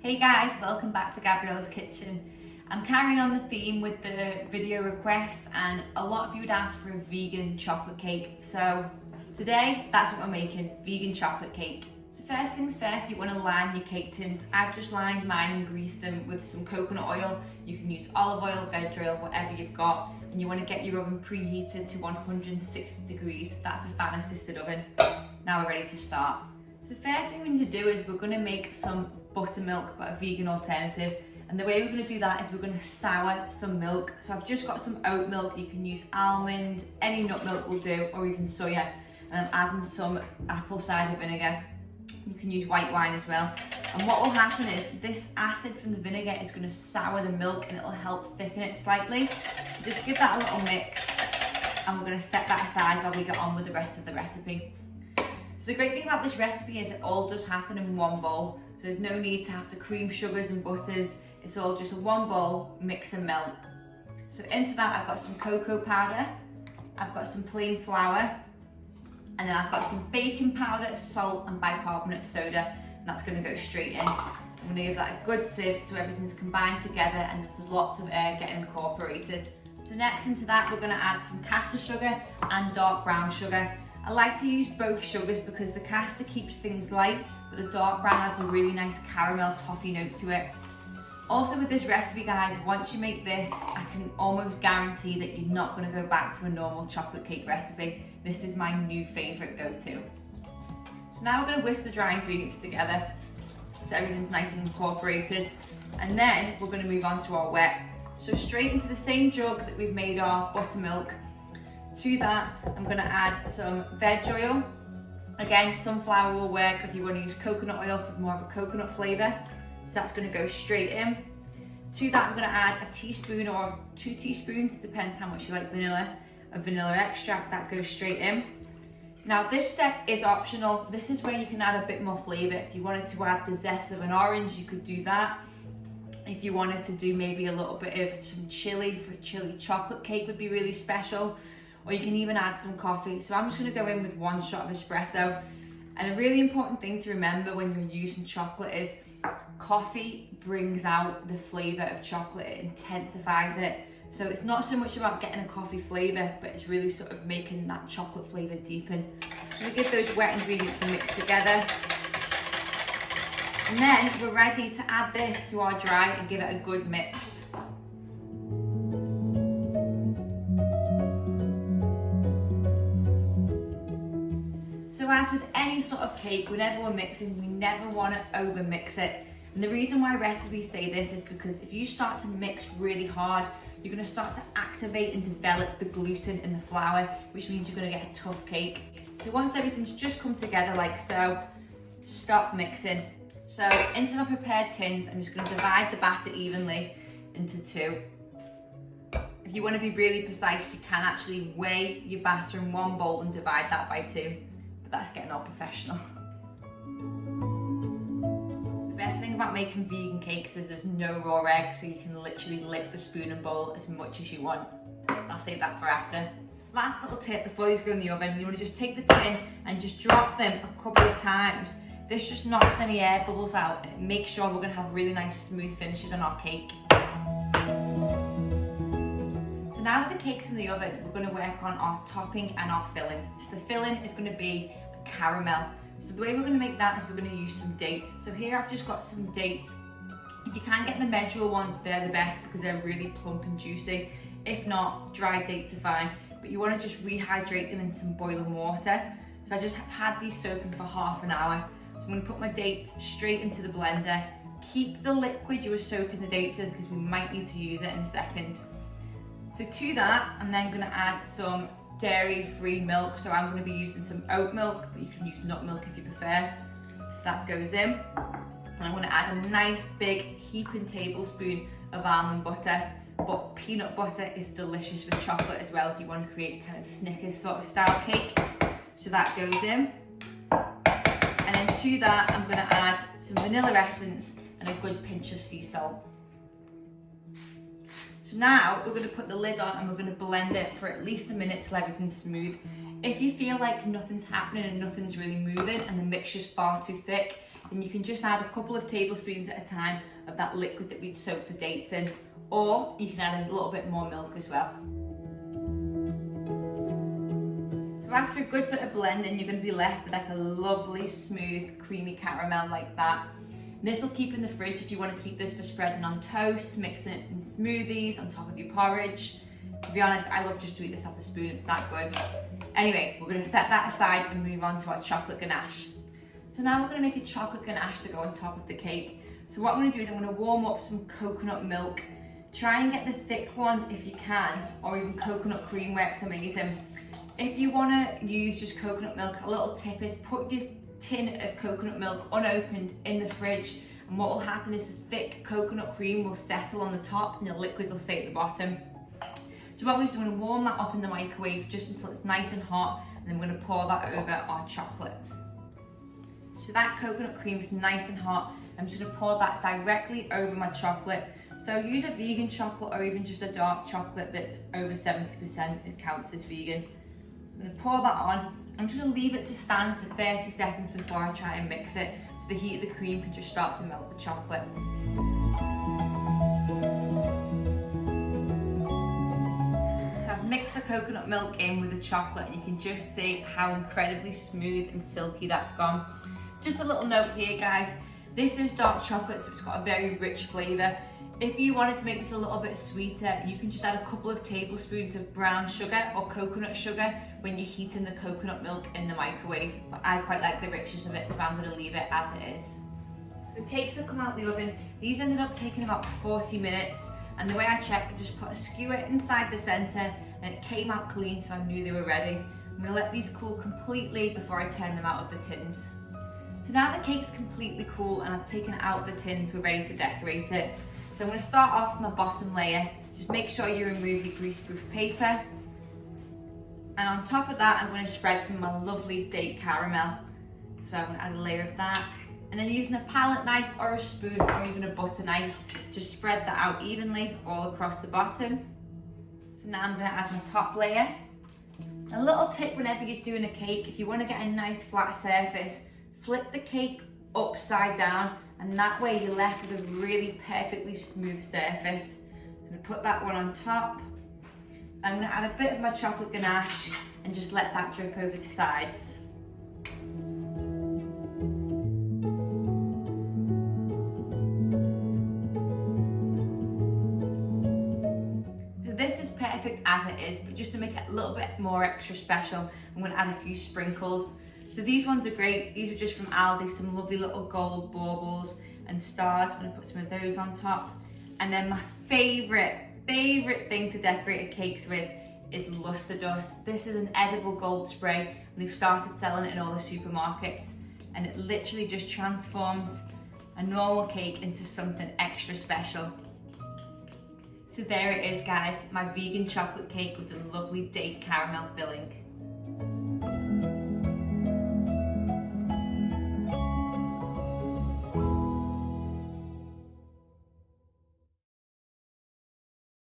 Hey guys, welcome back to Gabriella's Kitchen. I'm carrying on the theme with the video requests, and a lot of you had asked for a vegan chocolate cake. So today, that's what we're making, vegan chocolate cake. So first things first, you want to line your cake tins. I've just lined mine and greased them with some coconut oil. You can use olive oil, veg oil, whatever you've got. And you want to get your oven preheated to 160 degrees. That's a fan assisted oven. Now we're ready to start. So the first thing we need to do is we're going to make some buttermilk, but a vegan alternative. And the way we're going to do that is we're going to sour some milk. So I've just got some oat milk. You can use almond, any nut milk will do, or even soya. And I'm adding some apple cider vinegar. You can use white wine as well. And what will happen is this acid from the vinegar is going to sour the milk and it'll help thicken it slightly. Just give that a little mix, and we're going to set that aside while we get on with the rest of the recipe. So the great thing about this recipe is it all does happen in one bowl. So there's no need to have to cream sugars and butters. It's all just a one bowl, mix and melt. So into that I've got some cocoa powder, I've got some plain flour, and then I've got some baking powder, salt and bicarbonate soda, and that's going to go straight in. I'm going to give that a good sieve so everything's combined together and there's lots of air getting incorporated. So next into that we're going to add some caster sugar and dark brown sugar. I like to use both sugars because the caster keeps things light, but the dark brown adds a really nice caramel toffee note to it. Also with this recipe guys, once you make this, I can almost guarantee that you're not going to go back to a normal chocolate cake recipe. This is my new favourite go-to. So now we're going to whisk the dry ingredients together so everything's nice and incorporated. And then we're going to move on to our wet. So straight into the same jug that we've made our buttermilk. To that, I'm going to add some veg oil. Again, sunflower will work if you want to use coconut oil for more of a coconut flavour. So that's going to go straight in. To that, I'm going to add a teaspoon or 2 teaspoons, depends how much you like vanilla, of vanilla extract. That goes straight in. Now this step is optional. This is where you can add a bit more flavour. If you wanted to add the zest of an orange, you could do that. If you wanted to do maybe a little bit of some chili for a chili chocolate cake would be really special. Or you can even add some coffee. So I'm just going to go in with 1 shot of espresso. And a really important thing to remember when you're using chocolate is coffee brings out the flavour of chocolate, it intensifies it. So it's not so much about getting a coffee flavour, but it's really sort of making that chocolate flavour deepen. So we give those wet ingredients a mix together. And then we're ready to add this to our dry and give it a good mix. So as with any sort of cake, whenever we're mixing, we never want to over mix it. And the reason why recipes say this is because if you start to mix really hard, you're going to start to activate and develop the gluten in the flour, which means you're going to get a tough cake. So once everything's just come together like so, stop mixing. So into my prepared tins, I'm just going to divide the batter evenly into 2. If you want to be really precise, you can actually weigh your batter in 1 bowl and divide that by 2. But that's getting all professional. The best thing about making vegan cakes is there's no raw egg, so you can literally lick the spoon and bowl as much as you want. I'll save that for after. So last little tip before these go in the oven, you want to just take the tin and just drop them a couple of times. This just knocks any air bubbles out and it makes sure we're going to have really nice smooth finishes on our cake. So now that the cake's in the oven, we're going to work on our topping and our filling. So the filling is going to be a caramel. So the way we're going to make that is we're going to use some dates. So here I've just got some dates. If you can get the medjool ones, they're the best because they're really plump and juicy. If not, dried dates are fine. But you want to just rehydrate them in some boiling water. So I just have had these soaking for half an hour. So I'm going to put my dates straight into the blender. Keep the liquid you were soaking the dates with because we might need to use it in a second. So to that, I'm then going to add some dairy-free milk. So I'm going to be using some oat milk, but you can use nut milk if you prefer. So that goes in. And I'm going to add a nice big heaping tablespoon of almond butter. But peanut butter is delicious with chocolate as well if you want to create kind of Snickers sort of style cake. So that goes in. And then to that, I'm going to add some vanilla essence and a good pinch of sea salt. So now we're going to put the lid on and we're going to blend it for at least a minute till everything's smooth. If you feel like nothing's happening and nothing's really moving and the mixture's far too thick, then you can just add a couple of tablespoons at a time of that liquid that we'd soaked the dates in, or you can add a little bit more milk as well. So after a good bit of blending, you're going to be left with like a lovely, smooth, creamy caramel like that. This will keep in the fridge if you want to keep this for spreading on toast, mixing it in smoothies, on top of your porridge. To be honest, I love just to eat this off the spoon, it's that good. Anyway, we're going to set that aside and move on to our chocolate ganache. So now we're going to make a chocolate ganache to go on top of the cake. So what I'm going to do is I'm going to warm up some coconut milk. Try and get the thick one if you can, or even coconut cream works amazing. If you want to use just coconut milk, a little tip is put your tin of coconut milk unopened in the fridge, and what will happen is the thick coconut cream will settle on the top and the liquid will stay at the bottom. So what we're going to warm that up in the microwave just until it's nice and hot, and then we're going to pour that over our chocolate. So that coconut cream is nice and hot. I'm just going to pour that directly over my chocolate. So use a vegan chocolate or even just a dark chocolate that's over 70%, it counts as vegan. I'm going to pour that on. I'm just going to leave it to stand for 30 seconds before I try and mix it, so the heat of the cream can just start to melt the chocolate. So I've mixed the coconut milk in with the chocolate, and you can just see how incredibly smooth and silky that's gone. Just a little note here, guys, this is dark chocolate, so it's got a very rich flavour. If you wanted to make this a little bit sweeter, you can just add a couple of tablespoons of brown sugar or coconut sugar when you're heating the coconut milk in the microwave. But I quite like the richness of it, so I'm going to leave it as it is. So the cakes have come out of the oven. These ended up taking about 40 minutes. And the way I checked, I just put a skewer inside the centre and it came out clean, so I knew they were ready. I'm going to let these cool completely before I turn them out of the tins. So now the cake's completely cool and I've taken it out of the tins, we're ready to decorate it. So I'm going to start off with my bottom layer. Just make sure you remove your greaseproof paper. And on top of that, I'm going to spread some of my lovely date caramel. So I'm going to add a layer of that. And then using a palette knife or a spoon or even a butter knife, just spread that out evenly all across the bottom. So now I'm going to add my top layer. A little tip whenever you're doing a cake, if you want to get a nice flat surface, flip the cake upside down, and that way you're left with a really perfectly smooth surface. So I'm going to put that one on top. I'm going to add a bit of my chocolate ganache and just let that drip over the sides. So this is perfect as it is, but just to make it a little bit more extra special, I'm going to add a few sprinkles. So these ones are great. These are just from Aldi, some lovely little gold baubles and stars. I'm going to put some of those on top. And then my favourite thing to decorate cakes with is luster dust. This is an edible gold spray, and they've started selling it in all the supermarkets. And it literally just transforms a normal cake into something extra special. So there it is, guys, my vegan chocolate cake with a lovely date caramel filling.